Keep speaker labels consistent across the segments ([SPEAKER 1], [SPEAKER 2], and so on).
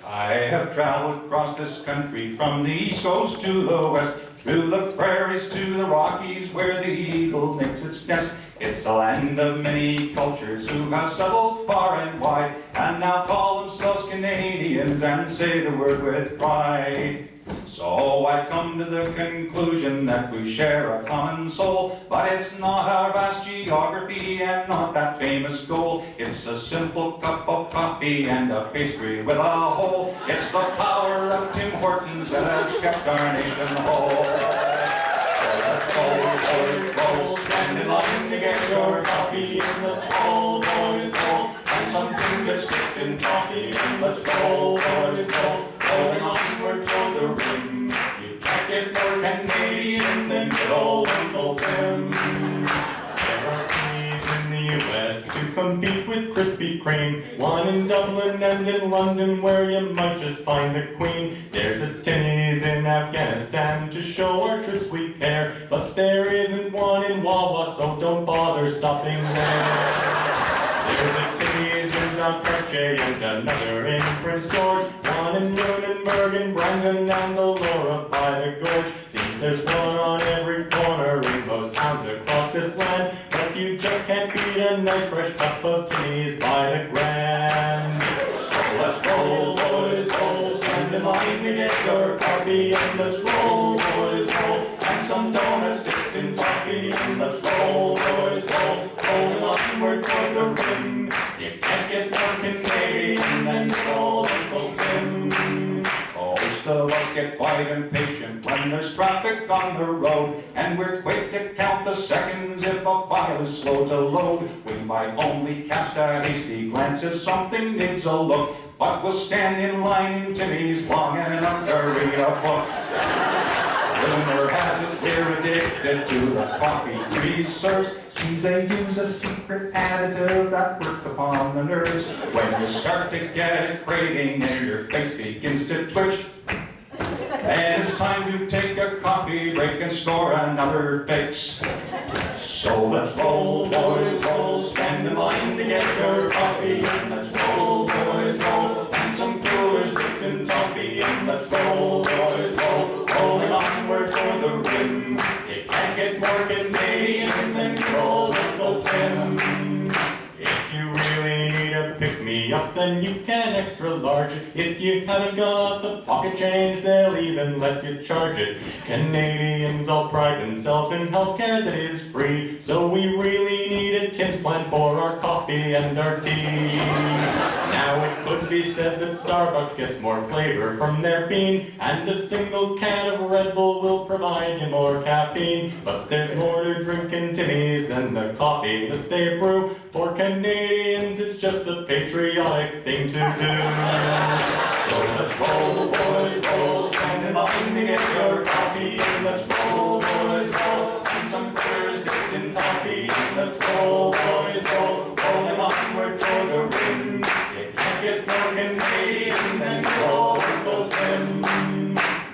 [SPEAKER 1] I have traveled across this country from the East Coast to the West, through the prairies to the Rockies where the eagle makes its nest. It's a land of many cultures who have settled far and wide and now call themselves Canadians and say the word with pride. So I've come to the conclusion that we share a common soul, but it's not our vast geography and not that famous gold. It's a simple cup of coffee and a pastry with a hole. It's the power of Tim Hortons that has kept our nation whole. So let's go, stand in line to get your coffee, and let's roll, boys, roll. And some Timbits dipped in toffee, and let's roll, boys, roll. Rolling onward toward the rim. You can't get more Canadian than good old Uncle Tim. There are teas in the U.S. to compete with Krispy Kreme. One in Dublin and in London where you might just find the Queen. There's a Timmy's in Afghanistan to show our troops we care. But there isn't one in Wawa, so don't bother stopping there. There's a Timmy's in Valcartier and another in Prince George. One in Lunenburg and Brandon and Elora by the gorge. Seems there's one on every corner in most towns across this land. But you just can't beat a nice fresh cup of Timmy's by the grand. So let's roll, boys, roll. Stand in line to get your coffee. And let's roll, boys, roll. And some donuts dipped in toffee. And let's roll, boys, roll. Rolling onward toward the rim. You can't get more Canadian than good old Uncle Tim. Most of us get quite impatient when there's traffic on the road, and we're quick to count the seconds if a file is slow to load. We might only cast a hasty glance if something needs a look, but we'll stand in line in Timmy's long enough to read a book. Rumor has it we're addicted to the coffee Timmy's serves. Seems they use a secret additive that works upon the nerves. When you start to get a craving and your face begins to twitch, then it's time to take a coffee break and score another fix. So let's roll, boys, roll. Stand in line to get your coffee. And let's roll, boys, roll. And some crullers dipped in toffee. And let's roll, boys, roll. Rolling onward toward the rim. You can't get more Canadian than good old Uncle Tim. If you really need a pick-me-up, then you can extra large it. If you haven't got the pocket change, they'll even let you charge it. Canadians all pride themselves in healthcare that is free, so we really need a Tim's plan for our coffee and our tea. Now it could be said that Starbucks gets more flavor from their bean, and a single can of Red Bull will provide you more caffeine. But there's more to drinking Timmy's than the coffee that they brew. For Canadians, it's just the patriotic thing to do. So let's roll, boys, roll. Stand in line to get your coffee. And let's roll, boys, roll. And some fritters dipped in toffee. And let's roll, boys, roll. Rolling onward toward the rim. You can't get more Canadian than good old Uncle Tim.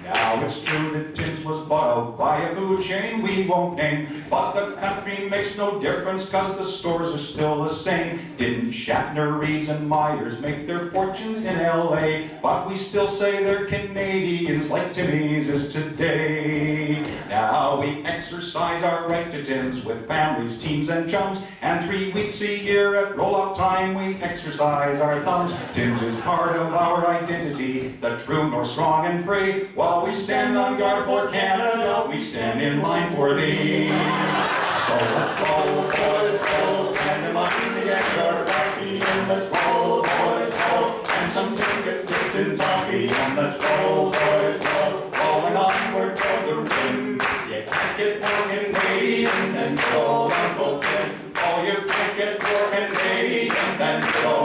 [SPEAKER 1] Now it's true that Tim's was bought out by a food chain we won't name, but the country makes no difference cause the stores are still the same. Didn't Shatner, Reeds, and Myers make their fortunes in LA? But we still say they're Canadians like Timmy's is today. Now we exercise our right to Tim's with families, teams, and chums, and 3 weeks a year at roll-up time we exercise our thumbs. Tim's is part of our identity, the true north, strong and free. While we stand on guard for Canada, we stand in line for thee. So let's roll, boys, roll. Stand in line to get your coffee. And let's roll, boys, roll. And some Timbits dipped in toffee. And let's roll, boys, roll. Rolling onward toward the rim. You can't get more Canadian than good old Uncle Tim. Oh, you can't get more Canadian than good old